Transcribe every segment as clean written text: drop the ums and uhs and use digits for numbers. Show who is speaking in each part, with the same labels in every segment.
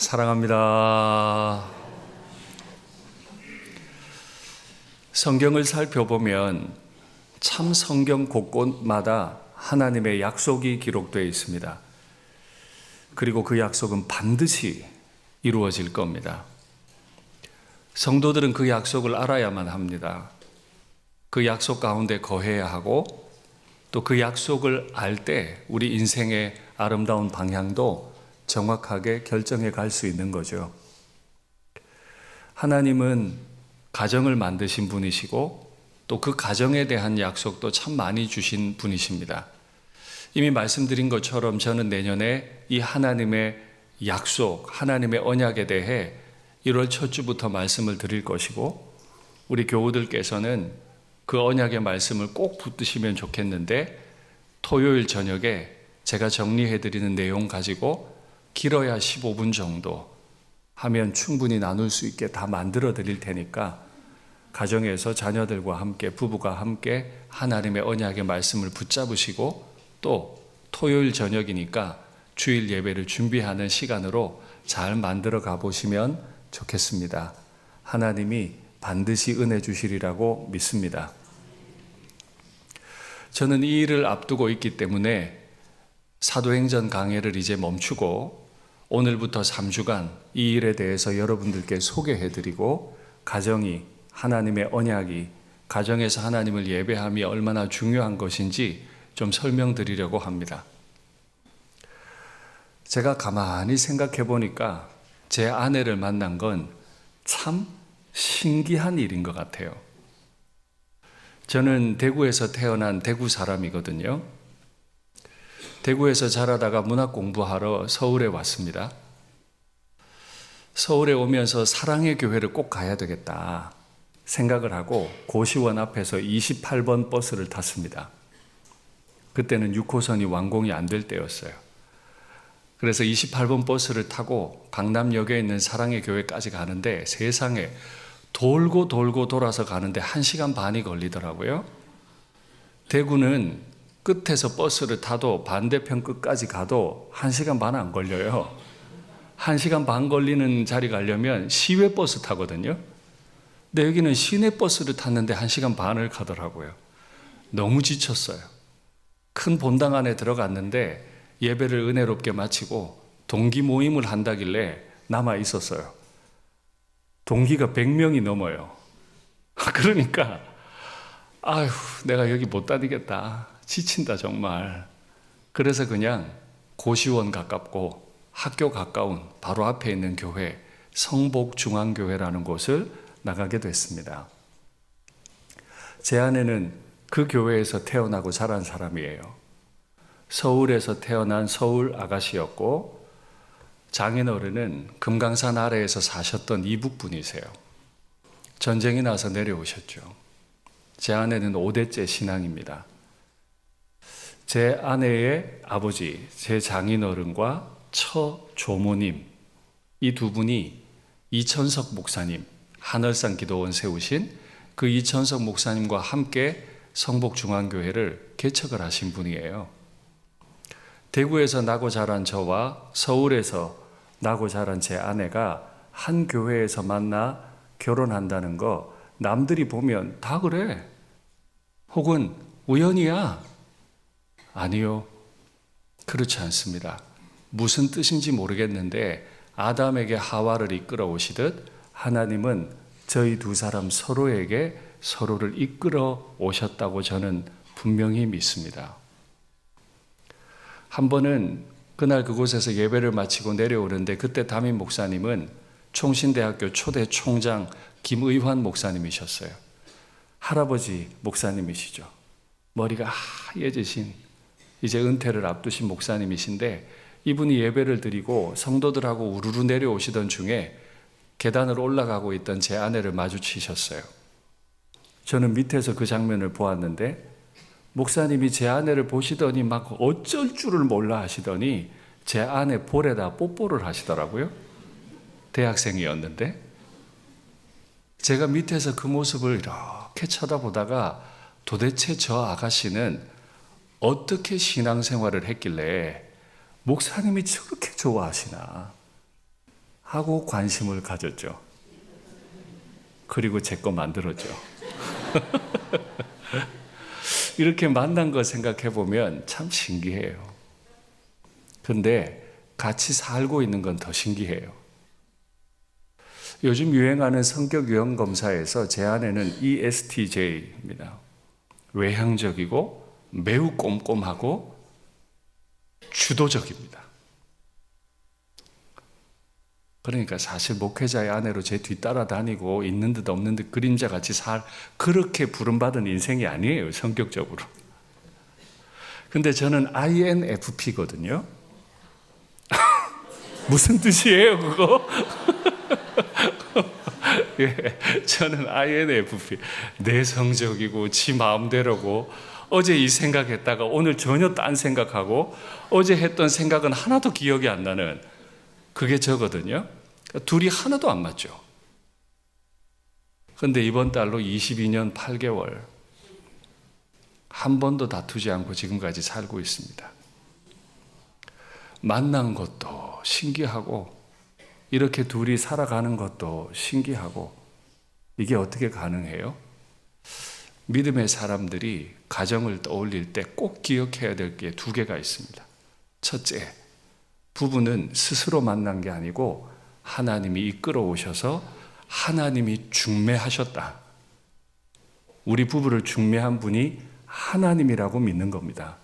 Speaker 1: 사랑합니다. 성경을 살펴보면 참 성경 곳곳마다 하나님의 약속이 기록되어 있습니다. 그리고 그 약속은 반드시 이루어질 겁니다. 성도들은 그 약속을 알아야만 합니다. 그 약속 가운데 거해야 하고 또 그 약속을 알 때 우리 인생의 아름다운 방향도 정확하게 결정해 갈 수 있는 거죠. 하나님은 가정을 만드신 분이시고 또 그 가정에 대한 약속도 참 많이 주신 분이십니다. 이미 말씀드린 것처럼 저는 내년에 이 하나님의 약속, 하나님의 언약에 대해 1월 첫 주부터 말씀을 드릴 것이고 우리 교우들께서는 그 언약의 말씀을 꼭 붙드시면 좋겠는데 토요일 저녁에 제가 정리해드리는 내용 가지고 길어야 15분 정도 하면 충분히 나눌 수 있게 다 만들어 드릴 테니까 가정에서 자녀들과 함께 부부가 함께 하나님의 언약의 말씀을 붙잡으시고 또 토요일 저녁이니까 주일 예배를 준비하는 시간으로 잘 만들어 가보시면 좋겠습니다. 하나님이 반드시 은혜 주시리라고 믿습니다. 저는 이 일을 앞두고 있기 때문에 사도행전 강해를 이제 멈추고 오늘부터 3주간 이 일에 대해서 여러분들께 소개해드리고 가정이 하나님의 언약이 가정에서 하나님을 예배함이 얼마나 중요한 것인지 좀 설명드리려고 합니다. 제가 가만히 생각해 보니까 제 아내를 만난 건 참 신기한 일인 것 같아요. 저는 대구에서 태어난 대구 사람이거든요. 대구에서 자라다가 문학 공부하러 서울에 왔습니다. 서울에 오면서 사랑의 교회를 꼭 가야 되겠다 생각을 하고 고시원 앞에서 28번 버스를 탔습니다. 그때는 6호선이 완공이 안 될 때였어요. 그래서 28번 버스를 타고 강남역에 있는 사랑의 교회까지 가는데 세상에 돌고 돌아서 가는데 1시간 반이 걸리더라고요. 대구는 끝에서 버스를 타도 반대편 끝까지 가도 1시간 반 안 걸려요. 1시간 반 걸리는 자리 가려면 시외버스 타거든요. 근데 여기는 시내버스를 탔는데 1시간 반을 가더라고요. 너무 지쳤어요. 큰 본당 안에 들어갔는데 예배를 은혜롭게 마치고 동기 모임을 한다길래 남아 있었어요. 동기가 100명이 넘어요. 그러니까 아휴 내가 여기 못 다니겠다. 지친다 정말. 그래서 그냥 고시원 가깝고 학교 가까운 바로 앞에 있는 교회 성복중앙교회라는 곳을 나가게 됐습니다. 제 아내는 그 교회에서 태어나고 자란 사람이에요. 서울에서 태어난 서울 아가씨였고 장인어른은 금강산 아래에서 사셨던 이북분이세요. 전쟁이 나서 내려오셨죠. 제 아내는 5대째 신앙입니다. 제 아내의 아버지, 제 장인어른과 처조모님 이 두 분이 이천석 목사님, 한월산 기도원 세우신 그 이천석 목사님과 함께 성복중앙교회를 개척을 하신 분이에요. 대구에서 나고 자란 저와 서울에서 나고 자란 제 아내가 한 교회에서 만나 결혼한다는 거 남들이 보면 다 그래. 혹은 우연이야. 아니요. 그렇지 않습니다. 무슨 뜻인지 모르겠는데 아담에게 하와를 이끌어 오시듯 하나님은 저희 두 사람 서로에게 서로를 이끌어 오셨다고 저는 분명히 믿습니다. 한 번은 그날 그곳에서 예배를 마치고 내려오는데 그때 담임 목사님은 총신대학교 초대 총장 김의환 목사님이셨어요. 할아버지 목사님이시죠. 머리가 하얘지신 이제 은퇴를 앞두신 목사님이신데 이분이 예배를 드리고 성도들하고 우르르 내려오시던 중에 계단을 올라가고 있던 제 아내를 마주치셨어요. 저는 밑에서 그 장면을 보았는데 목사님이 제 아내를 보시더니 막 어쩔 줄을 몰라 하시더니 제 아내 볼에다 뽀뽀를 하시더라고요. 대학생이었는데 제가 밑에서 그 모습을 이렇게 쳐다보다가 도대체 저 아가씨는 어떻게 신앙생활을 했길래 목사님이 저렇게 좋아하시나. 하고 관심을 가졌죠. 그리고 제 거 만들었죠. 이렇게 만난 거 생각해 보면 참 신기해요. 근데 같이 살고 있는 건 더 신기해요. 요즘 유행하는 성격 유형 검사에서 제 아내는 ESTJ입니다. 외향적이고 매우 꼼꼼하고 주도적입니다. 그러니까 사실 목회자의 아내로 제 뒤 따라다니고 있는 듯 없는 듯 그림자 같이 그렇게 부름받은 인생이 아니에요, 성격적으로. 근데 저는 INFP거든요. 무슨 뜻이에요, 그거? 예, 저는 INFP. 내성적이고 지 마음대로고 어제 이 생각했다가 오늘 전혀 딴 생각하고 어제 했던 생각은 하나도 기억이 안 나는 그게 저거든요. 둘이 하나도 안 맞죠. 그런데 이번 달로 22년 8개월 한 번도 다투지 않고 지금까지 살고 있습니다. 만난 것도 신기하고 이렇게 둘이 살아가는 것도 신기하고 이게 어떻게 가능해요? 믿음의 사람들이 가정을 떠올릴 때 꼭 기억해야 될 게 두 개가 있습니다. 첫째, 부부는 스스로 만난 게 아니고 하나님이 이끌어 오셔서 하나님이 중매하셨다. 우리 부부를 중매한 분이 하나님이라고 믿는 겁니다.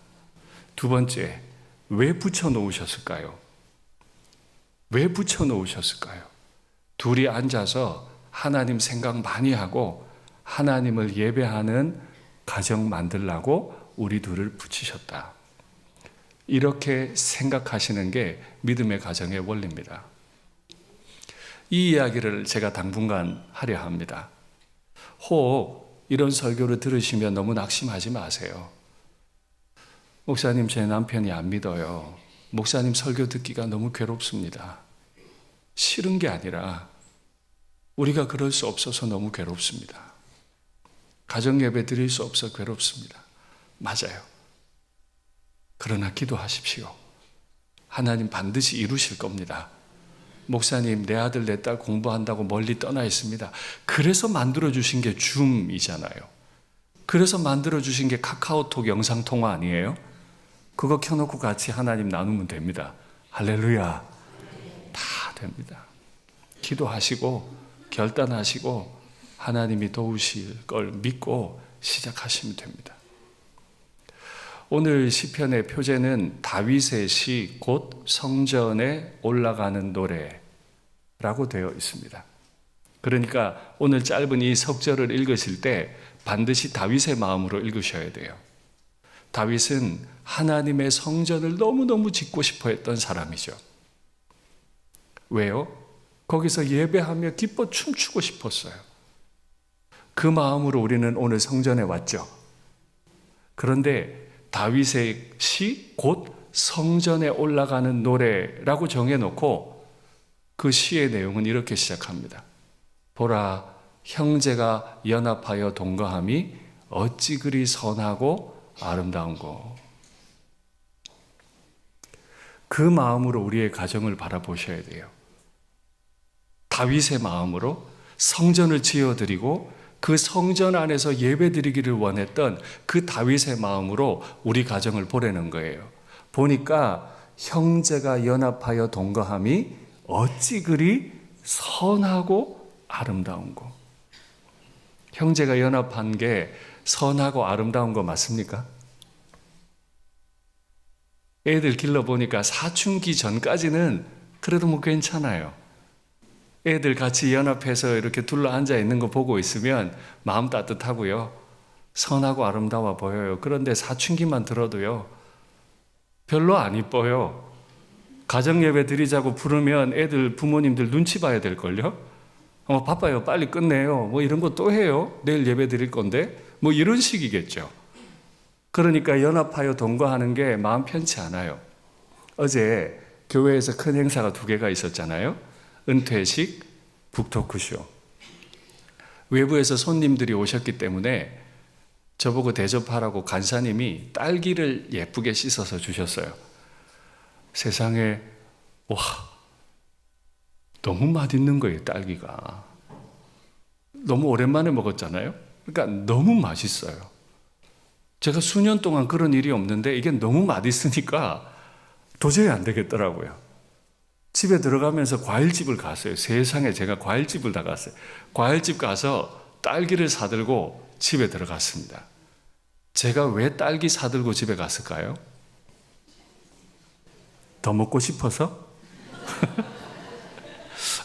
Speaker 1: 두 번째, 왜 붙여 놓으셨을까요? 왜 붙여 놓으셨을까요? 둘이 앉아서 하나님 생각 많이 하고 하나님을 예배하는 가정 만들라고 우리 둘을 붙이셨다. 이렇게 생각하시는 게 믿음의 가정의 원리입니다. 이 이야기를 제가 당분간 하려 합니다. 혹 이런 설교를 들으시면 너무 낙심하지 마세요. 목사님, 제 남편이 안 믿어요. 목사님 설교 듣기가 너무 괴롭습니다. 싫은 게 아니라 우리가 그럴 수 없어서 너무 괴롭습니다. 가정 예배 드릴 수 없어 괴롭습니다. 맞아요. 그러나 기도하십시오. 하나님 반드시 이루실 겁니다. 목사님, 내 아들 내 딸 공부한다고 멀리 떠나 있습니다. 그래서 만들어주신 게 줌이잖아요. 그래서 만들어주신 게 카카오톡 영상통화 아니에요? 그거 켜놓고 같이 하나님 나누면 됩니다. 할렐루야. 다 됩니다. 기도하시고 결단하시고 하나님이 도우실 걸 믿고 시작하시면 됩니다. 오늘 시편의 표제는 다윗의 시 곧 성전에 올라가는 노래라고 되어 있습니다. 그러니까 오늘 짧은 이 석절을 읽으실 때 반드시 다윗의 마음으로 읽으셔야 돼요. 다윗은 하나님의 성전을 너무너무 짓고 싶어 했던 사람이죠. 왜요? 거기서 예배하며 기뻐 춤추고 싶었어요. 그 마음으로 우리는 오늘 성전에 왔죠. 그런데 다윗의 시 곧 성전에 올라가는 노래라고 정해놓고 그 시의 내용은 이렇게 시작합니다. 보라, 형제가 연합하여 동거함이 어찌 그리 선하고 아름다운고. 그 마음으로 우리의 가정을 바라보셔야 돼요. 다윗의 마음으로 성전을 지어드리고 그 성전 안에서 예배드리기를 원했던 그 다윗의 마음으로 우리 가정을 보려는 거예요. 보니까 형제가 연합하여 동거함이 어찌 그리 선하고 아름다운고. 형제가 연합한 게 선하고 아름다운 거 맞습니까? 애들 길러보니까 사춘기 전까지는 그래도 뭐 괜찮아요. 애들 같이 연합해서 이렇게 둘러 앉아 있는 거 보고 있으면 마음 따뜻하고요. 선하고 아름다워 보여요. 그런데 사춘기만 들어도요. 별로 안 이뻐요. 가정예배 드리자고 부르면 애들 부모님들 눈치 봐야 될걸요. 바빠요. 빨리 끝내요. 뭐 이런 거 또 해요. 내일 예배 드릴 건데. 뭐 이런 식이겠죠. 그러니까 연합하여 동거하는 게 마음 편치 않아요. 어제 교회에서 큰 행사가 2개가 있었잖아요. 은퇴식, 북토크쇼. 외부에서 손님들이 오셨기 때문에 저보고 대접하라고 간사님이 딸기를 예쁘게 씻어서 주셨어요. 세상에, 와, 너무 맛있는 거예요, 딸기가. 너무 오랜만에 먹었잖아요. 그러니까 너무 맛있어요. 제가 수년 동안 그런 일이 없는데 이게 너무 맛있으니까 도저히 안 되겠더라고요. 집에 들어가면서 과일집을 갔어요. 세상에, 제가 과일집을 다 갔어요. 과일집 가서 딸기를 사들고 집에 들어갔습니다. 제가 왜 딸기 사들고 집에 갔을까요? 더 먹고 싶어서?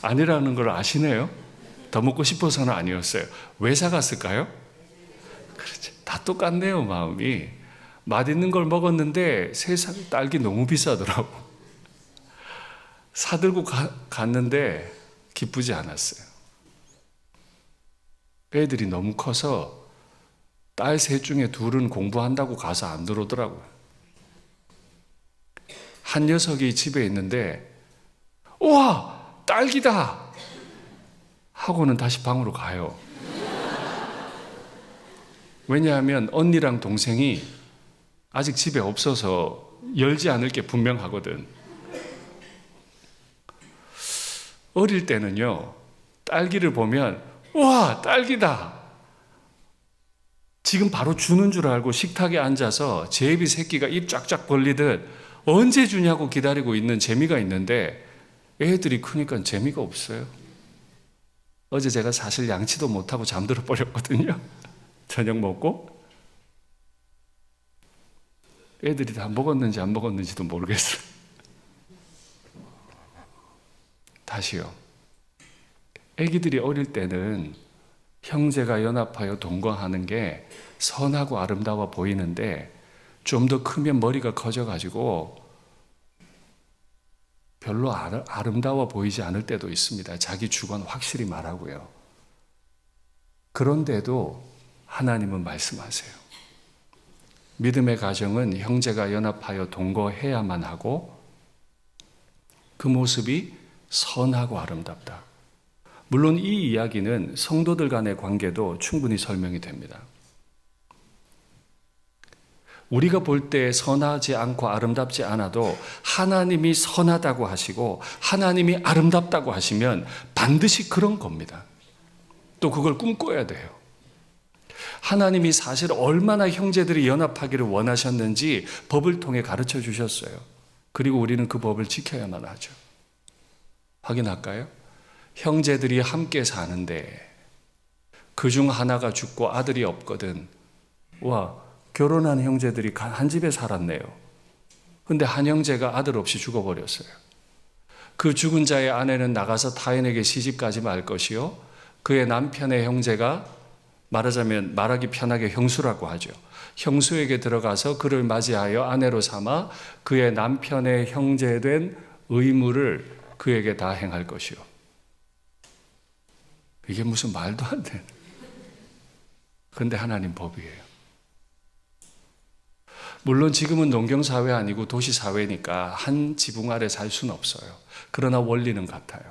Speaker 1: 아니라는 걸 아시네요. 더 먹고 싶어서는 아니었어요. 왜 사갔을까요? 그렇죠. 다 똑같네요, 마음이. 맛있는 걸 먹었는데 세상에 딸기 너무 비싸더라고. 사들고 갔는데 기쁘지 않았어요. 애들이 너무 커서 딸 셋 중에 둘은 공부한다고 가서 안 들어오더라고요. 한 녀석이 집에 있는데 우와, 딸기다 하고는 다시 방으로 가요. 왜냐하면 언니랑 동생이 아직 집에 없어서 열지 않을 게 분명하거든. 어릴 때는요, 딸기를 보면 우와, 딸기다, 지금 바로 주는 줄 알고 식탁에 앉아서 제비 새끼가 입 쫙쫙 벌리듯 언제 주냐고 기다리고 있는 재미가 있는데 애들이 크니까 재미가 없어요. 어제 제가 사실 양치도 못하고 잠들어 버렸거든요. 저녁 먹고. 애들이 다 먹었는지 안 먹었는지도 모르겠어요. 다시요. 애기들이 어릴 때는 형제가 연합하여 동거하는 게 선하고 아름다워 보이는데 좀 더 크면 머리가 커져가지고 별로 아름다워 보이지 않을 때도 있습니다. 자기 주관 확실히 말하고요. 그런데도 하나님은 말씀하세요. 믿음의 가정은 형제가 연합하여 동거해야만 하고 그 모습이 선하고 아름답다. 물론 이 이야기는 성도들 간의 관계도 충분히 설명이 됩니다. 우리가 볼 때 선하지 않고 아름답지 않아도 하나님이 선하다고 하시고 하나님이 아름답다고 하시면 반드시 그런 겁니다. 또 그걸 꿈꿔야 돼요. 하나님이 사실 얼마나 형제들이 연합하기를 원하셨는지 법을 통해 가르쳐 주셨어요. 그리고 우리는 그 법을 지켜야만 하죠. 확인할까요? 형제들이 함께 사는데 그중 하나가 죽고 아들이 없거든. 와, 결혼한 형제들이 한 집에 살았네요. 근데 한 형제가 아들 없이 죽어버렸어요. 그 죽은 자의 아내는 나가서 타인에게 시집가지 말 것이요, 그의 남편의 형제가 말하자면 말하기 편하게 형수라고 하죠. 형수에게 들어가서 그를 맞이하여 아내로 삼아 그의 남편의 형제된 의무를 그에게 다 행할 것이요. 이게 무슨 말도 안 돼. 그런데 하나님 법이에요. 물론 지금은 농경사회 아니고 도시사회니까 한 지붕 아래 살 수는 없어요. 그러나 원리는 같아요.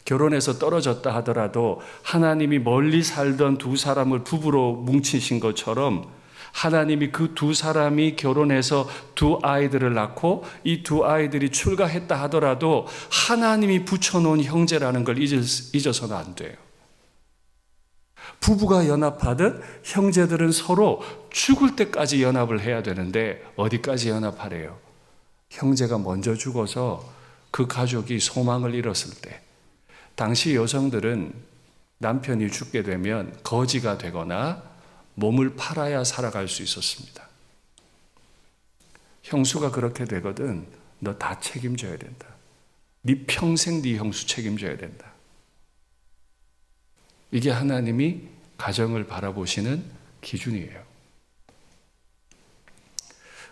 Speaker 1: 결혼해서 떨어졌다 하더라도 하나님이 멀리 살던 두 사람을 부부로 뭉치신 것처럼 하나님이 그 두 사람이 결혼해서 두 아이들을 낳고 이 두 아이들이 출가했다 하더라도 하나님이 붙여놓은 형제라는 걸 잊어서는 안 돼요. 부부가 연합하듯 형제들은 서로 죽을 때까지 연합을 해야 되는데 어디까지 연합하래요? 형제가 먼저 죽어서 그 가족이 소망을 잃었을 때, 당시 여성들은 남편이 죽게 되면 거지가 되거나 몸을 팔아야 살아갈 수 있었습니다. 형수가 그렇게 되거든 너 다 책임져야 된다. 네 평생 네 형수 책임져야 된다. 이게 하나님이 가정을 바라보시는 기준이에요.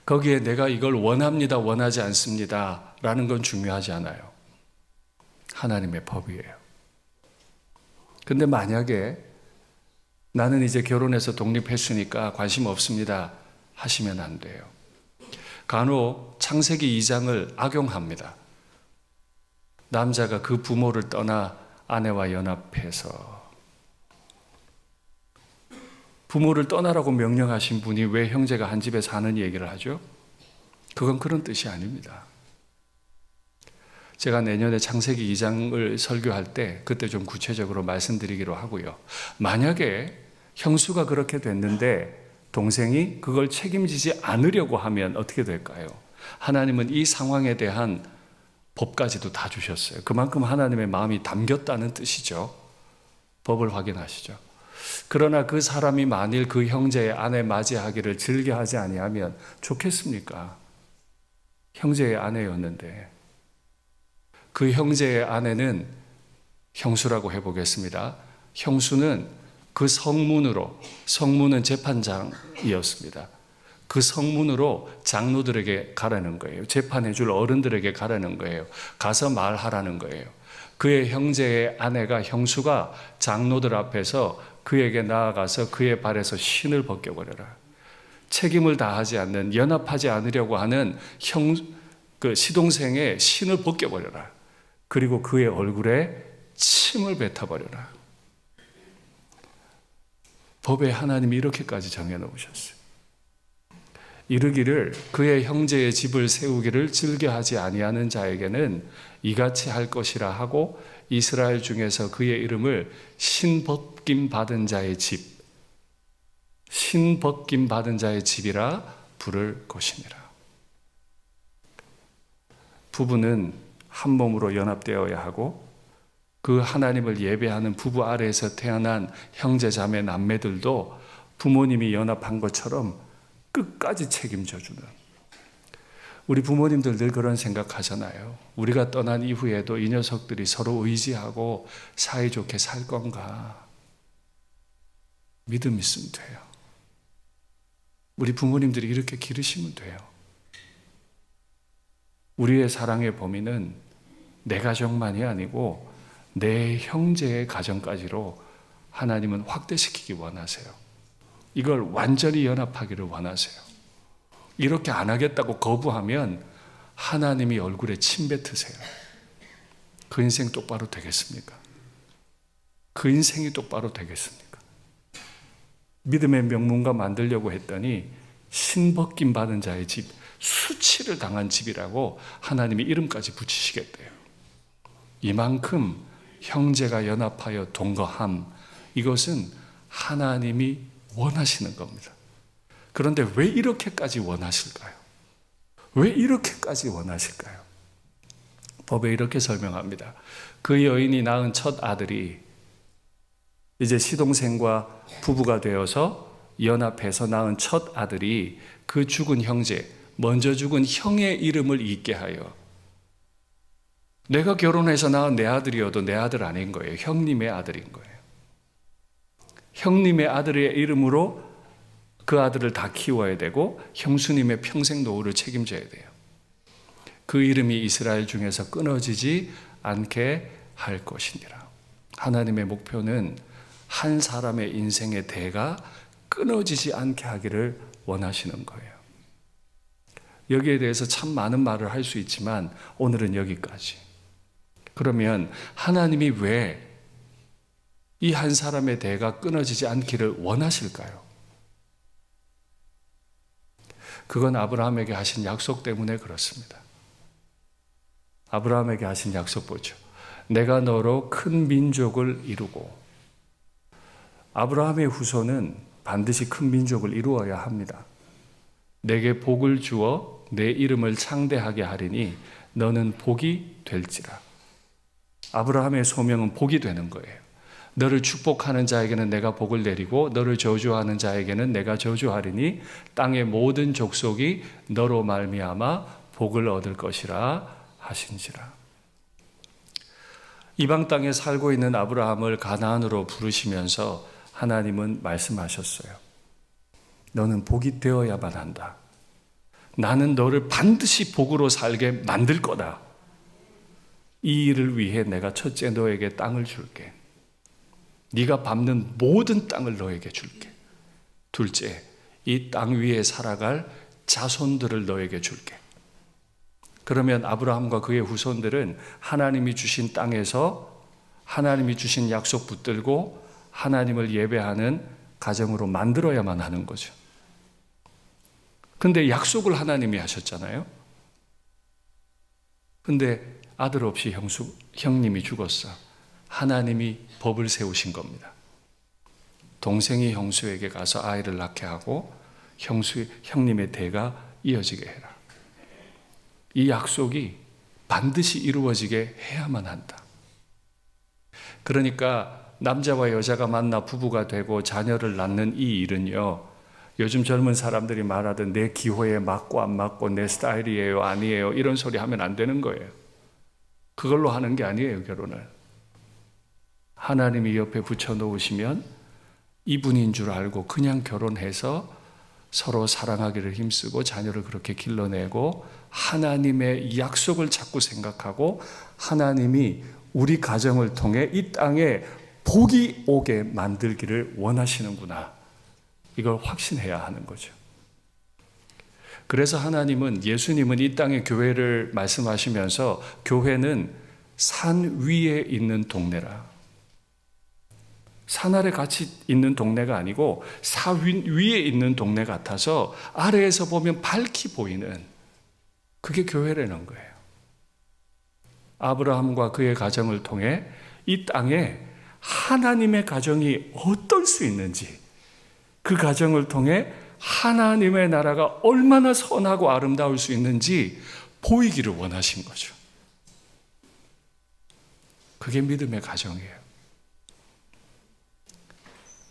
Speaker 1: 거기에 내가 이걸 원합니다, 원하지 않습니다 라는 건 중요하지 않아요. 하나님의 법이에요. 근데 만약에 나는 이제 결혼해서 독립했으니까 관심 없습니다 하시면 안 돼요. 간혹 창세기 2장을 악용합니다. 남자가 그 부모를 떠나 아내와 연합해서, 부모를 떠나라고 명령하신 분이 왜 형제가 한 집에 사는 얘기를 하죠? 그건 그런 뜻이 아닙니다. 제가 내년에 창세기 2장을 설교할 때 그때 좀 구체적으로 말씀드리기로 하고요. 만약에 형수가 그렇게 됐는데 동생이 그걸 책임지지 않으려고 하면 어떻게 될까요? 하나님은 이 상황에 대한 법까지도 다 주셨어요. 그만큼 하나님의 마음이 담겼다는 뜻이죠. 법을 확인하시죠. 그러나 그 사람이 만일 그 형제의 아내 맞이하기를 즐겨하지 아니하면 좋겠습니까? 형제의 아내였는데 그 형제의 아내는 형수라고 해보겠습니다. 형수는 그 성문은 재판장이었습니다. 그 성문으로 장로들에게 가라는 거예요. 재판해 줄 어른들에게 가라는 거예요. 가서 말하라는 거예요. 그의 형제의 아내가 형수가 장로들 앞에서 그에게 나아가서 그의 발에서 신을 벗겨버려라. 책임을 다하지 않는, 연합하지 않으려고 하는 그 시동생의 신을 벗겨버려라. 그리고 그의 얼굴에 침을 뱉어버려라. 법에 하나님이 이렇게까지 정해놓으셨어요. 이르기를 그의 형제의 집을 세우기를 즐겨하지 아니하는 자에게는 이같이 할 것이라 하고 이스라엘 중에서 그의 이름을 신벗김 받은 자의 집, 신벗김 받은 자의 집이라 부를 것이니라. 부부는 한 몸으로 연합되어야 하고 그 하나님을 예배하는 부부 아래에서 태어난 형제 자매 남매들도 부모님이 연합한 것처럼 끝까지 책임져 주는, 우리 부모님들 늘 그런 생각하잖아요. 우리가 떠난 이후에도 이 녀석들이 서로 의지하고 사이좋게 살 건가? 믿음 있으면 돼요. 우리 부모님들이 이렇게 기르시면 돼요. 우리의 사랑의 범위는 내 가정만이 아니고 내 형제의 가정까지로 하나님은 확대시키기 원하세요. 이걸 완전히 연합하기를 원하세요. 이렇게 안 하겠다고 거부하면 하나님이 얼굴에 침 뱉으세요. 그 인생 똑바로 되겠습니까? 그 인생이 똑바로 되겠습니까? 믿음의 명문가 만들려고 했더니 신벗김 받은 자의 집, 수치를 당한 집이라고 하나님이 이름까지 붙이시겠대요. 이만큼 형제가 연합하여 동거함, 이것은 하나님이 원하시는 겁니다. 그런데 왜 이렇게까지 원하실까요? 왜 이렇게까지 원하실까요? 법에 이렇게 설명합니다. 그 여인이 낳은 첫 아들이 이제 시동생과 부부가 되어서 연합해서 낳은 첫 아들이 그 죽은 형제, 먼저 죽은 형의 이름을 잇게 하여, 내가 결혼해서 낳은 내 아들이어도 내 아들 아닌 거예요. 형님의 아들인 거예요. 형님의 아들의 이름으로 그 아들을 다 키워야 되고 형수님의 평생 노후를 책임져야 돼요. 그 이름이 이스라엘 중에서 끊어지지 않게 할 것이니라. 하나님의 목표는 한 사람의 인생의 대가 끊어지지 않게 하기를 원하시는 거예요. 여기에 대해서 참 많은 말을 할 수 있지만 오늘은 여기까지. 그러면 하나님이 왜 이 한 사람의 대가 끊어지지 않기를 원하실까요? 그건 아브라함에게 하신 약속 때문에 그렇습니다. 아브라함에게 하신 약속 보죠. 내가 너로 큰 민족을 이루고, 아브라함의 후손은 반드시 큰 민족을 이루어야 합니다. 내게 복을 주어 내 이름을 창대하게 하리니 너는 복이 될지라. 아브라함의 소명은 복이 되는 거예요. 너를 축복하는 자에게는 내가 복을 내리고 너를 저주하는 자에게는 내가 저주하리니 땅의 모든 족속이 너로 말미암아 복을 얻을 것이라 하신지라. 이방 땅에 살고 있는 아브라함을 가나안으로 부르시면서 하나님은 말씀하셨어요. 너는 복이 되어야만 한다. 나는 너를 반드시 복으로 살게 만들 거다. 이 일을 위해 내가 첫째 너에게 땅을 줄게. 네가 밟는 모든 땅을 너에게 줄게. 둘째, 이 땅 위에 살아갈 자손들을 너에게 줄게. 그러면 아브라함과 그의 후손들은 하나님이 주신 땅에서 하나님이 주신 약속 붙들고 하나님을 예배하는 가정으로 만들어야만 하는 거죠. 근데 약속을 하나님이 하셨잖아요. 근데 아들 없이 형님이 죽었어. 하나님이 법을 세우신 겁니다. 동생이 형수에게 가서 아이를 낳게 하고 형님의 대가 이어지게 해라. 이 약속이 반드시 이루어지게 해야만 한다. 그러니까 남자와 여자가 만나 부부가 되고 자녀를 낳는 이 일은요, 요즘 젊은 사람들이 말하던 내 기호에 맞고 안 맞고 내 스타일이에요 아니에요 이런 소리 하면 안 되는 거예요. 그걸로 하는 게 아니에요. 결혼을 하나님이 옆에 붙여놓으시면 이분인 줄 알고 그냥 결혼해서 서로 사랑하기를 힘쓰고 자녀를 그렇게 길러내고 하나님의 약속을 자꾸 생각하고 하나님이 우리 가정을 통해 이 땅에 복이 오게 만들기를 원하시는구나, 이걸 확신해야 하는 거죠. 그래서 하나님은, 예수님은 이 땅의 교회를 말씀하시면서 교회는 산 위에 있는 동네라, 산 아래 같이 있는 동네가 아니고 산 위에 있는 동네 같아서 아래에서 보면 밝히 보이는, 그게 교회라는 거예요. 아브라함과 그의 가정을 통해 이 땅에 하나님의 가정이 어떨 수 있는지, 그 가정을 통해 하나님의 나라가 얼마나 선하고 아름다울 수 있는지 보이기를 원하신 거죠. 그게 믿음의 가정이에요.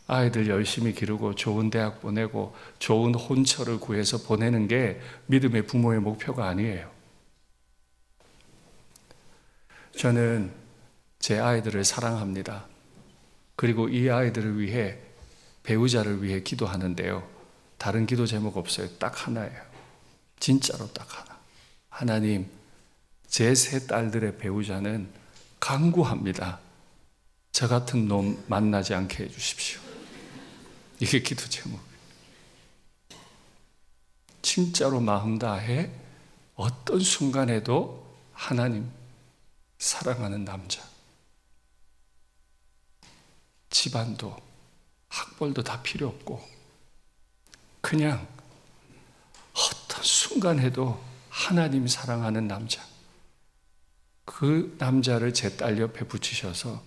Speaker 1: 아이들 열심히 기르고 좋은 대학 보내고 좋은 혼처를 구해서 보내는 게 믿음의 부모의 목표가 아니에요. 저는 제 아이들을 사랑합니다. 그리고 이 아이들을 위해, 배우자를 위해 기도하는데요, 다른 기도 제목 없어요. 딱 하나예요. 진짜로 딱 하나. 하나님, 제 세 딸들의 배우자는 간구합니다. 저 같은 놈 만나지 않게 해주십시오. 이게 기도 제목이에요. 진짜로 마음 다해 어떤 순간에도 하나님 사랑하는 남자, 집안도 학벌도 다 필요 없고 그냥 어떤 순간에도 하나님 사랑하는 남자, 그 남자를 제 딸 옆에 붙이셔서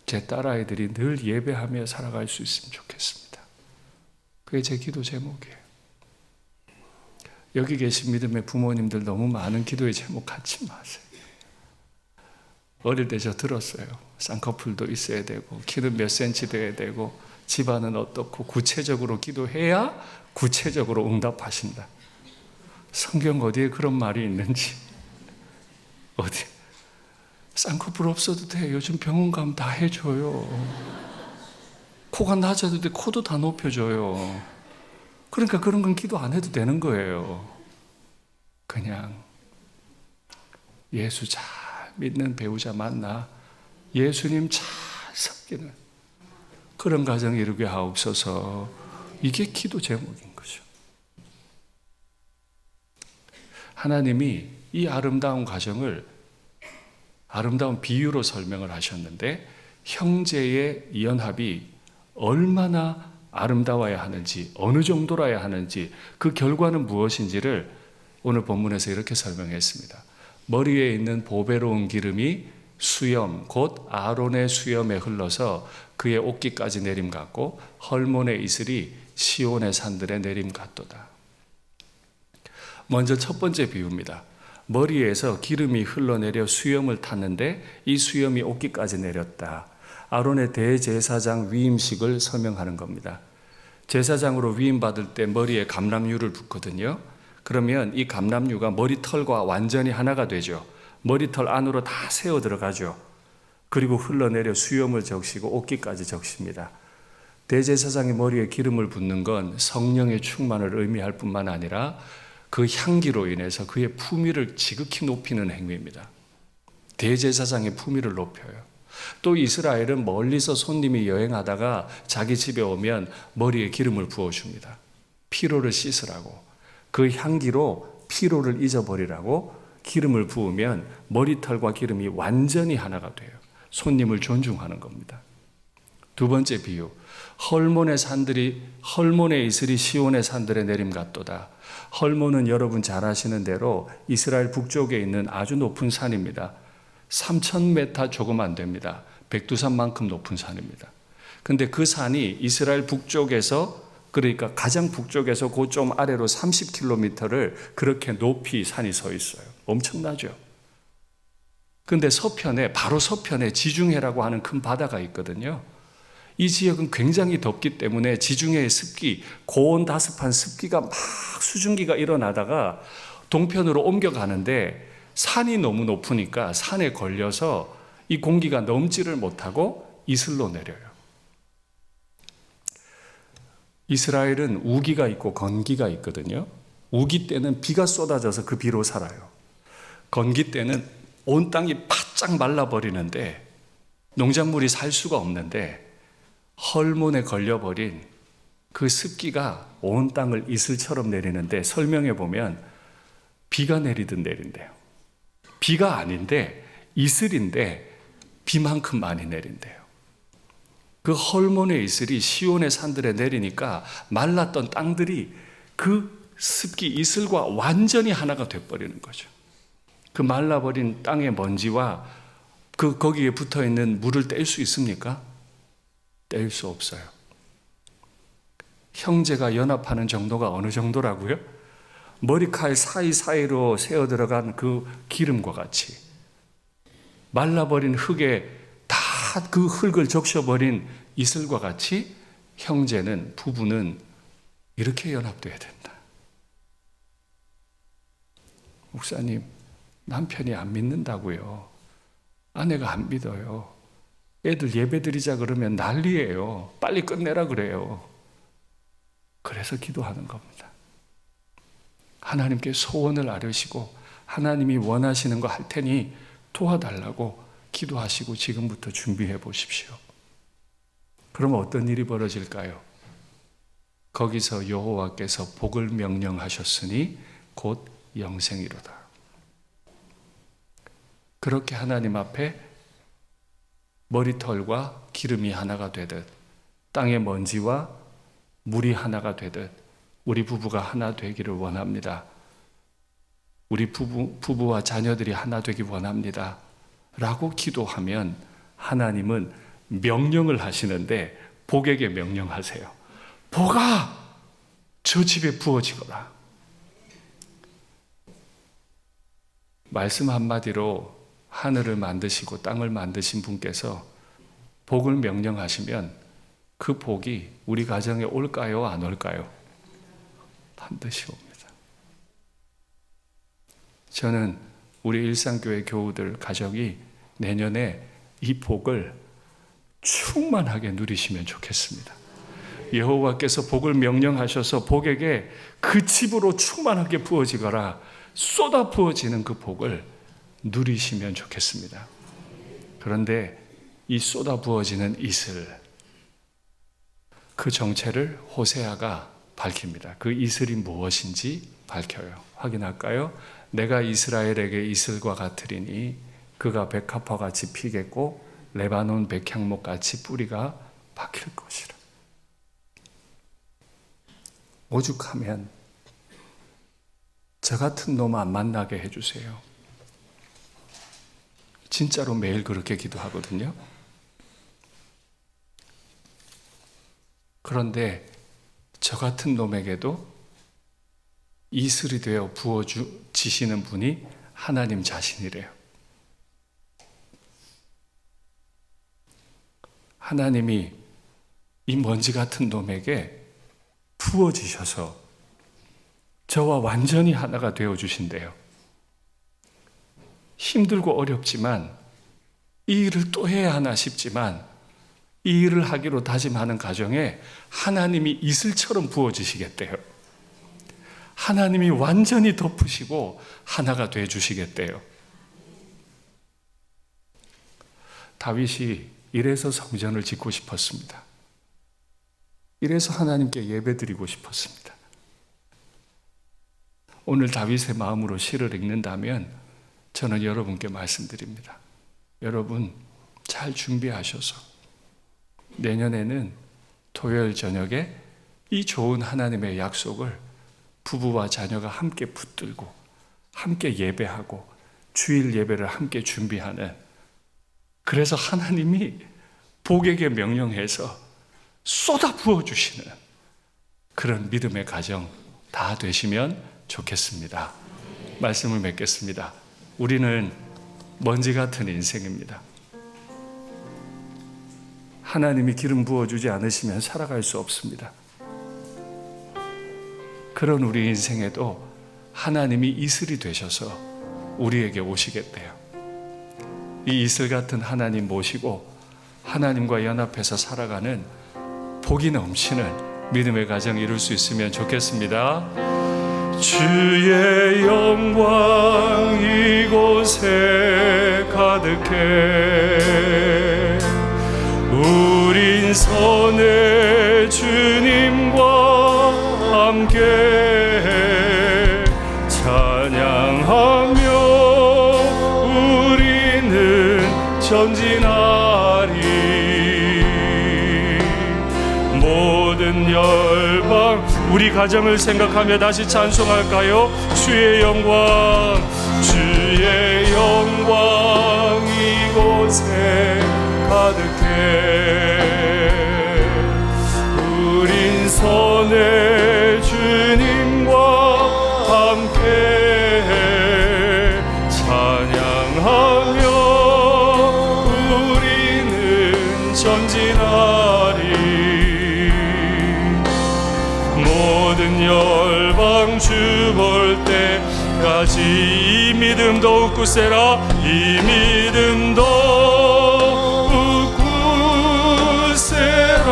Speaker 1: 제 딸아이들이 늘 예배하며 살아갈 수 있으면 좋겠습니다. 그게 제 기도 제목이에요. 여기 계신 믿음의 부모님들 너무 많은 기도의 제목 갖지 마세요. 어릴 때 저 들었어요. 쌍꺼풀도 있어야 되고 키는 몇 센치 돼야 되고 집안은 어떻고 구체적으로 기도해야 구체적으로 응답하신다. 성경 어디에 그런 말이 있는지, 어디? 쌍꺼풀 없어도 돼. 요즘 병원 가면 다 해줘요. 코가 낮아도 돼. 코도 다 높여줘요. 그러니까 그런 건 기도 안 해도 되는 거예요. 그냥 예수 잘 믿는 배우자 만나 예수님 잘 섬기는 그런 가정 이루게 하옵소서. 이게 기도 제목인 거죠. 하나님이 이 아름다운 가정을 아름다운 비유로 설명을 하셨는데, 형제의 연합이 얼마나 아름다워야 하는지, 어느 정도라야 하는지, 그 결과는 무엇인지를 오늘 본문에서 이렇게 설명했습니다. 머리에 있는 보배로운 기름이 수염, 곧 아론의 수염에 흘러서 그의 옷깃까지 내림같고 헐몬의 이슬이 시온의 산들에 내림같도다. 먼저 첫 번째 비유입니다. 머리에서 기름이 흘러내려 수염을 탔는데 이 수염이 옷깃까지 내렸다. 아론의 대제사장 위임식을 설명하는 겁니다. 제사장으로 위임받을 때 머리에 감람유를 붓거든요. 그러면 이 감람유가 머리털과 완전히 하나가 되죠. 머리털 안으로 다 새어 들어가죠. 그리고 흘러내려 수염을 적시고 옷깃까지 적십니다. 대제사장의 머리에 기름을 붓는 건 성령의 충만을 의미할 뿐만 아니라 그 향기로 인해서 그의 품위를 지극히 높이는 행위입니다. 대제사장의 품위를 높여요. 또 이스라엘은 멀리서 손님이 여행하다가 자기 집에 오면 머리에 기름을 부어줍니다. 피로를 씻으라고. 그 향기로 피로를 잊어버리라고 기름을 부으면 머리털과 기름이 완전히 하나가 돼요. 손님을 존중하는 겁니다. 두 번째 비유. 헐몬의 이슬이 시온의 산들에 내림 같도다. 헐몬은 여러분 잘 아시는 대로 이스라엘 북쪽에 있는 아주 높은 산입니다. 3,000m 조금 안 됩니다. 백두산만큼 높은 산입니다. 근데 그 산이 이스라엘 북쪽에서, 그러니까 가장 북쪽에서 그 좀 아래로 30km를 그렇게 높이 산이 서 있어요. 엄청나죠? 근데 바로 서편에 지중해라고 하는 큰 바다가 있거든요. 이 지역은 굉장히 덥기 때문에 지중해의 습기, 고온 다습한 습기가 막 수증기가 일어나다가 동편으로 옮겨가는데 산이 너무 높으니까 산에 걸려서 이 공기가 넘지를 못하고 이슬로 내려요. 이스라엘은 우기가 있고 건기가 있거든요. 우기 때는 비가 쏟아져서 그 비로 살아요. 건기 때는 온 땅이 바짝 말라버리는데 농작물이 살 수가 없는데 헐몬에 걸려버린 그 습기가 온 땅을 이슬처럼 내리는데 설명해 보면 비가 내리듯 내린대요. 비가 아닌데 이슬인데 비만큼 많이 내린대요. 그 헐몬의 이슬이 시온의 산들에 내리니까 말랐던 땅들이 그 습기 이슬과 완전히 하나가 돼버리는 거죠. 그 말라버린 땅의 먼지와 거기에 붙어있는 물을 뗄 수 있습니까? 뗄 수 없어요. 형제가 연합하는 정도가 어느 정도라고요? 머리칼 사이사이로 새어 들어간 그 기름과 같이 말라버린 흙에 다 그 흙을 적셔버린 이슬과 같이 형제는, 부부는 이렇게 연합돼야 된다. 목사님, 남편이 안 믿는다고요. 아내가 안 믿어요. 애들 예배 드리자 그러면 난리예요. 빨리 끝내라 그래요. 그래서 기도하는 겁니다. 하나님께 소원을 아뢰시고 하나님이 원하시는 거 할 테니 도와달라고 기도하시고 지금부터 준비해 보십시오. 그러면 어떤 일이 벌어질까요? 거기서 여호와께서 복을 명령하셨으니 곧 영생이로다. 그렇게 하나님 앞에 머리털과 기름이 하나가 되듯 땅의 먼지와 물이 하나가 되듯 우리 부부가 하나 되기를 원합니다. 우리 부부와 자녀들이 하나 되기 원합니다. 라고 기도하면 하나님은 명령을 하시는데 복에게 명령하세요. 복아! 저 집에 부어지거라. 말씀 한마디로 하늘을 만드시고 땅을 만드신 분께서 복을 명령하시면 그 복이 우리 가정에 올까요? 안 올까요? 반드시 옵니다. 저는 우리 일상교회 교우들 가정이 내년에 이 복을 충만하게 누리시면 좋겠습니다. 여호와께서 복을 명령하셔서 복에게 그 집으로 충만하게 부어지거라 쏟아 부어지는 그 복을 누리시면 좋겠습니다. 그런데 이 쏟아 부어지는 이슬, 그 정체를 호세아가 밝힙니다. 그 이슬이 무엇인지 밝혀요. 확인할까요? 내가 이스라엘에게 이슬과 같으리니 그가 백합화 같이 피겠고 레바논 백향목 같이 뿌리가 박힐 것이라. 오죽하면 저 같은 놈 안 만나게 해주세요. 진짜로 매일 그렇게 기도하거든요. 그런데 저 같은 놈에게도 이슬이 되어 부어지시는 분이 하나님 자신이래요. 하나님이 이 먼지 같은 놈에게 부어지셔서 저와 완전히 하나가 되어주신대요. 힘들고 어렵지만 이 일을 또 해야 하나 싶지만 이 일을 하기로 다짐하는 가정에 하나님이 이슬처럼 부어지시겠대요. 하나님이 완전히 덮으시고 하나가 되어주시겠대요. 다윗이 이래서 성전을 짓고 싶었습니다. 이래서 하나님께 예배드리고 싶었습니다. 오늘 다윗의 마음으로 시를 읽는다면 저는 여러분께 말씀드립니다. 여러분 잘 준비하셔서 내년에는 토요일 저녁에 이 좋은 하나님의 약속을 부부와 자녀가 함께 붙들고 함께 예배하고 주일 예배를 함께 준비하는, 그래서 하나님이 복에게 명령해서 쏟아 부어주시는 그런 믿음의 가정 다 되시면 좋겠습니다. 말씀을 맺겠습니다. 우리는 먼지 같은 인생입니다. 하나님이 기름 부어주지 않으시면 살아갈 수 없습니다. 그런 우리 인생에도 하나님이 이슬이 되셔서 우리에게 오시겠대요. 이 이슬 같은 하나님 모시고 하나님과 연합해서 살아가는 복이 넘치는 믿음의 가정 이룰 수 있으면 좋겠습니다. 주의 영광 이곳에 가득해 우린 선의 주님과 함께 찬양하며 우리는 전진하리. 모든 열방 우리 가정을 생각하며 다시 찬송할까요? 주의 영광, 주의 영광 이곳에 가득해 우린 선의 주님과 함께 찬양하며 우리는 전진하리. 모든 열방 주 볼 때까지 이 믿음 더욱 굳세라. 이 믿음 더욱 굳세라.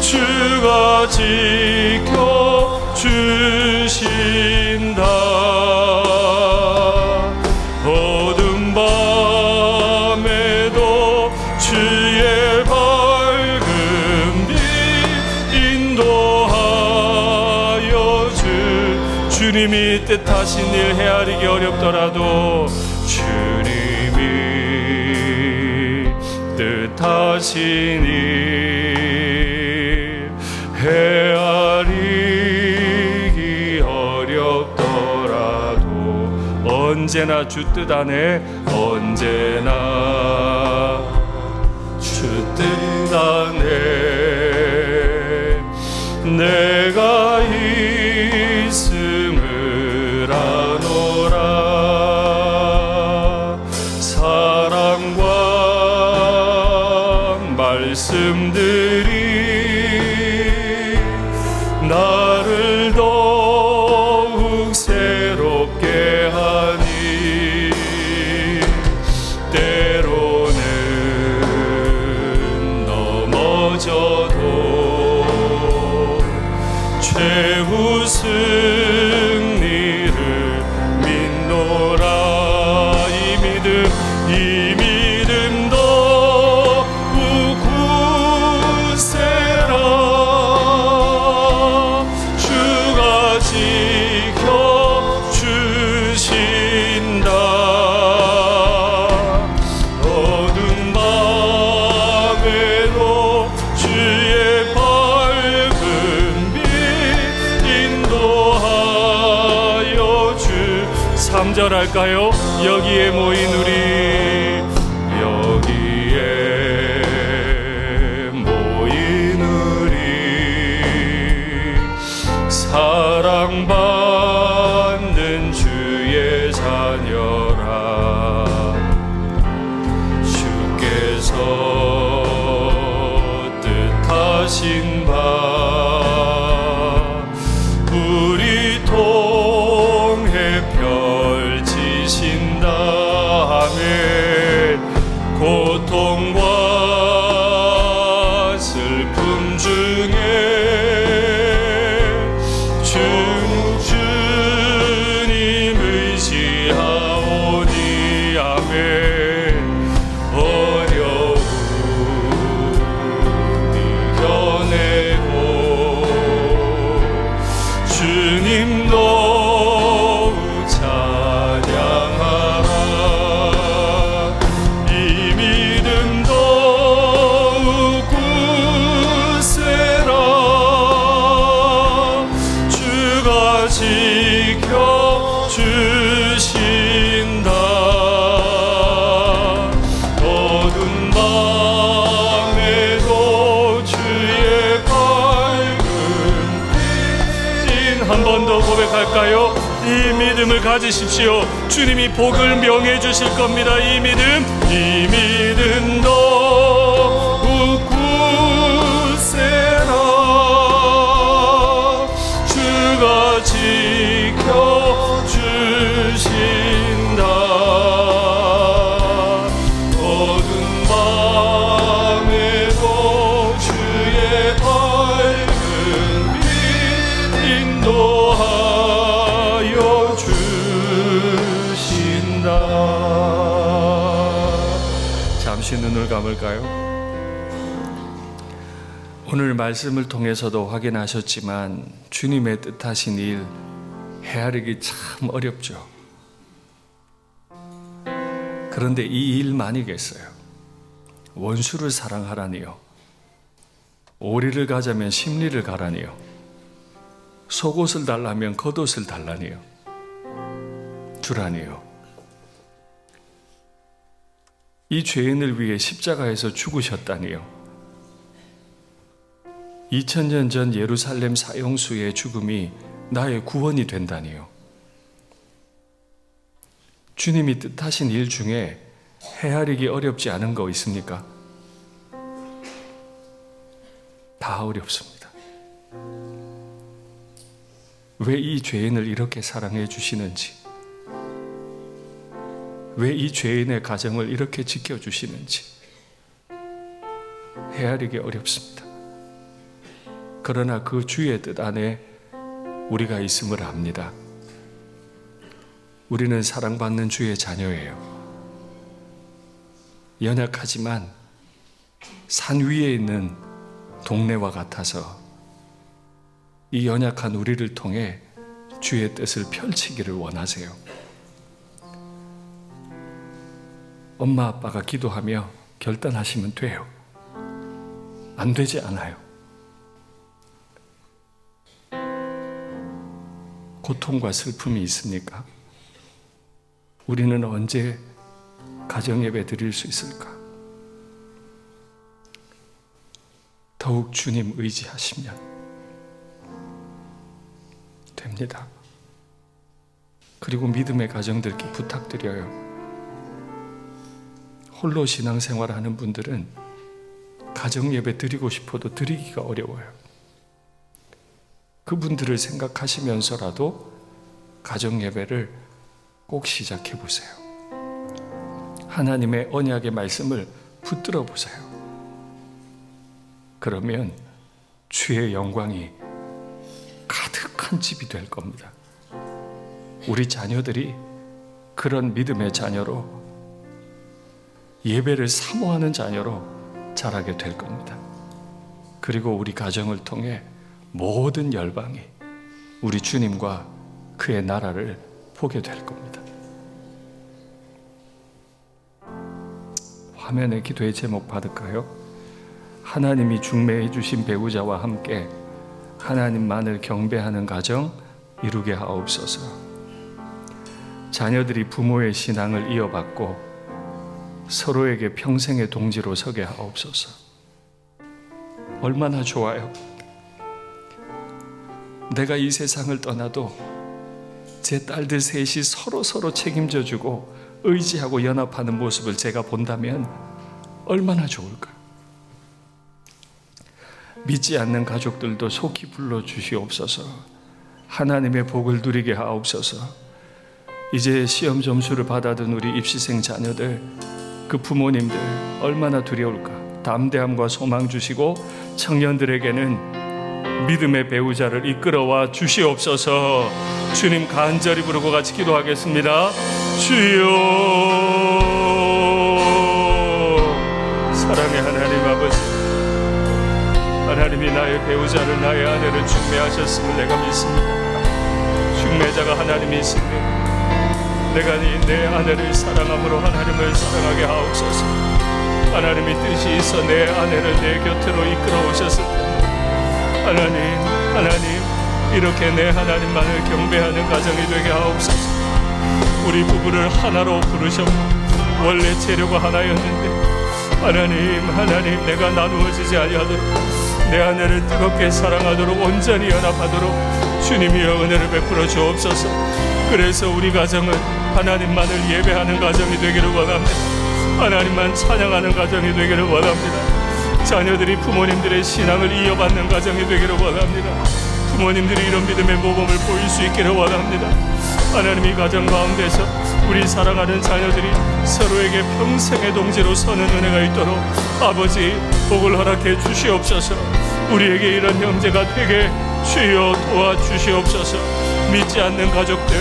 Speaker 1: 주가 지켜주신다. 어두운 밤에도 주의 밝은 빛 인도하여 주님이 뜻하신 일 헤아리기 어렵더라도 주님이 뜻하신 일 헤아리기 어렵더라도 언제나 주 뜻 안에, 언제나 주 뜻 안에 내가 있음을 아노라. 사랑과 말씀들이 나를 더욱 새롭게 하니 때로는 넘어져도 최후 승리를 믿노라. 이 믿음 더욱 굳세라. 주가 지켜주신다. 어두운 밤에도 주의 밝은 빛 인도하여 주. 3절 할까요? 여기에 모인 우리, 여기에 모인 우리 사랑받는 주의 자녀라. 주께서 뜻하신 바 우리 통해 펼치신다. 아멘. 고통과 슬픔 중에 주님 의지하오니. 아멘. 어려움 이겨내고 주님 더욱 잘 감을까요? 이 믿음을 가지십시오. 주님이 복을 명해 주실 겁니다. 이 믿음 더욱 굳세라. 주가 지켜주신다. 어두운 밤에도 주의 밝은 빛 인도하여 주신다. 잠시 눈을 감을까요? 오늘 말씀을 통해서도 확인하셨지만 주님의 뜻하신 일 헤아리기 참 어렵죠. 그런데 이 일만이겠어요? 원수를 사랑하라니요, 오리를 가자면 심리를 가라니요, 속옷을 달라면 겉옷을 달라니요, 주라니요. 이 죄인을 위해 십자가에서 죽으셨다니요. 2000년 전 예루살렘 사형수의 죽음이 나의 구원이 된다니요. 주님이 뜻하신 일 중에 헤아리기 어렵지 않은 거 있습니까? 다 어렵습니다. 왜 이 죄인을 이렇게 사랑해 주시는지, 왜 이 죄인의 가정을 이렇게 지켜주시는지 헤아리기 어렵습니다. 그러나 그 주의 뜻 안에 우리가 있음을 압니다. 우리는 사랑받는 주의 자녀예요. 연약하지만 산 위에 있는 동네와 같아서 이 연약한 우리를 통해 주의 뜻을 펼치기를 원하세요. 엄마 아빠가 기도하며 결단하시면 돼요. 안 되지 않아요. 고통과 슬픔이 있습니까? 우리는 언제 가정예배 드릴 수 있을까? 더욱 주님 의지하시면 됩니다. 그리고 믿음의 가정들께 부탁드려요. 홀로 신앙생활하는 분들은 가정예배 드리고 싶어도 드리기가 어려워요. 그분들을 생각하시면서라도 가정예배를 꼭 시작해 보세요. 하나님의 언약의 말씀을 붙들어 보세요. 그러면 주의 영광이 가득한 집이 될 겁니다. 우리 자녀들이 그런 믿음의 자녀로, 예배를 사모하는 자녀로 자라게 될 겁니다. 그리고 우리 가정을 통해 모든 열방이 우리 주님과 그의 나라를 보게 될 겁니다. 화면에 기도의 제목 받을까요? 하나님이 중매해 주신 배우자와 함께 하나님만을 경배하는 가정 이루게 하옵소서. 자녀들이 부모의 신앙을 이어받고 서로에게 평생의 동지로 서게 하옵소서. 얼마나 좋아요. 내가 이 세상을 떠나도 제 딸들 셋이 서로 책임져주고 의지하고 연합하는 모습을 제가 본다면 얼마나 좋을까. 믿지 않는 가족들도 속히 불러주시옵소서. 하나님의 복을 누리게 하옵소서. 이제 시험 점수를 받아든 우리 입시생 자녀들, 그 부모님들 얼마나 두려울까. 담대함과 소망 주시고 청년들에게는 믿음의 배우자를 이끌어와 주시옵소서. 주님 간절히 부르고 같이 기도하겠습니다. 주여, 사랑의 하나님 아버지, 하나님이 나의 배우자를, 나의 아내를 중매하셨음을 내가 믿습니다. 중매자가 하나님이신데 내가 내 아내를 사랑함으로 하나님을 사랑하게 하옵소서. 하나님이 뜻이 있어 내 아내를 내 곁으로 이끌어 오셨을 때 하나님 이렇게 내 하나님만을 경배하는 가정이 되게 하옵소서. 우리 부부를 하나로 부르셨고 원래 재료가 하나였는데 하나님 내가 나누어지지 아니하도록 내 아내를 뜨겁게 사랑하도록 온전히 연합하도록 주님이여 은혜를 베풀어 주옵소서. 그래서 우리 가정은 하나님만을 예배하는 가정이 되기를 원합니다. 하나님만 찬양하는 가정이 되기를 원합니다. 자녀들이 부모님들의 신앙을 이어받는 가정이 되기를 원합니다. 부모님들이 이런 믿음의 모범을 보일 수 있기를 원합니다. 하나님, 이 가정 가운데서 우리 사랑하는 자녀들이 서로에게 평생의 동지로 서는 은혜가 있도록 아버지 복을 허락해 주시옵소서. 우리에게 이런 형제가 되게 주여 도와주시옵소서. 믿지 않는 가족들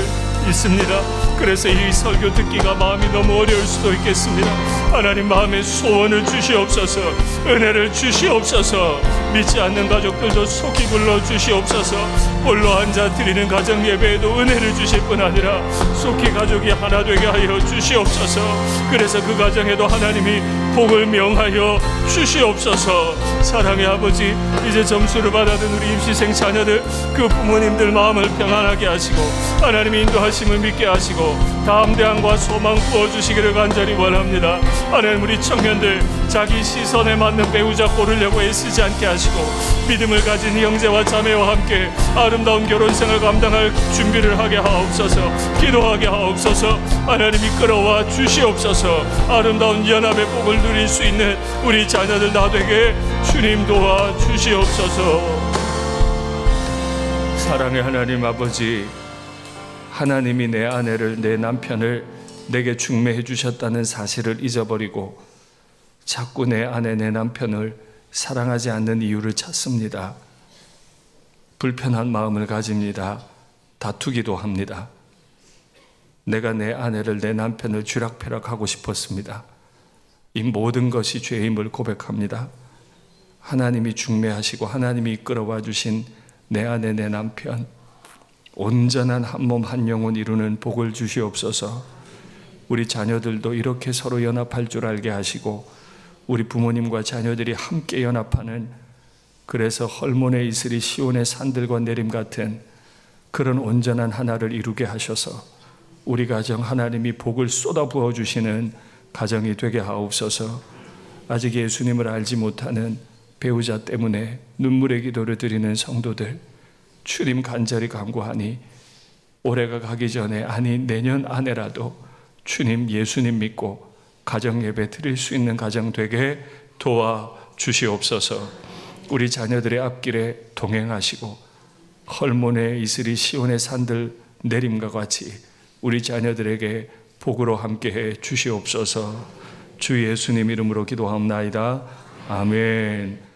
Speaker 1: 있습니다. 그래서 이 설교 듣기가 마음이 너무 어려울 수도 있겠습니다. 하나님, 마음의 소원을 주시옵소서. 은혜를 주시옵소서. 믿지 않는 가족들도 속히 불러 주시옵소서. 홀로 앉아 드리는 가정 예배에도 은혜를 주실 뿐 아니라 속히 가족이 하나 되게 하여 주시옵소서. 그래서 그 가정에도 하나님이 복을 명하여 주시옵소서. 사랑의 아버지, 이제 점수를 받아든 우리 입시생 자녀들, 그 부모님들 마음을 평안하게 하시고 하나님의 인도하심을 믿게 하시고 담대함과 소망 부어주시기를 간절히 원합니다. 하나님, 우리 청년들 자기 시선에 맞는 배우자 고르려고 애쓰지 않게 하시고 믿음을 가진 형제와 자매와 함께 아름다운 결혼생을 감당할 준비를 하게 하옵소서. 기도하게 하옵소서. 하나님이 끌어와 주시옵소서. 아름다운 연합의 복을 누릴 수 있는 우리 자녀들 다 되게 주님 도와 주시옵소서. 사랑의 하나님 아버지, 하나님이 내 아내를, 내 남편을 내게 중매해 주셨다는 사실을 잊어버리고 자꾸 내 아내, 내 남편을 사랑하지 않는 이유를 찾습니다. 불편한 마음을 가집니다. 다투기도 합니다. 내가 내 아내를, 내 남편을 쥐락펴락하고 싶었습니다. 이 모든 것이 죄임을 고백합니다. 하나님이 중매하시고 하나님이 이끌어와 주신 내 아내, 내 남편, 온전한 한 몸 한 영혼 이루는 복을 주시옵소서. 우리 자녀들도 이렇게 서로 연합할 줄 알게 하시고 우리 부모님과 자녀들이 함께 연합하는, 그래서 헐몬의 이슬이 시온의 산들과 내림 같은 그런 온전한 하나를 이루게 하셔서 우리 가정 하나님이 복을 쏟아부어 주시는 가정이 되게 하옵소서. 아직 예수님을 알지 못하는 배우자 때문에 눈물의 기도를 드리는 성도들, 주님 간절히 간구하니 올해가 가기 전에, 아니 내년 안에라도 주님, 예수님 믿고 가정 예배 드릴 수 있는 가정 되게 도와주시옵소서. 우리 자녀들의 앞길에 동행하시고 헐몬의 이슬이 시온의 산들 내림과 같이 우리 자녀들에게 복으로 함께해 주시옵소서. 주 예수님 이름으로 기도하옵나이다. 아멘.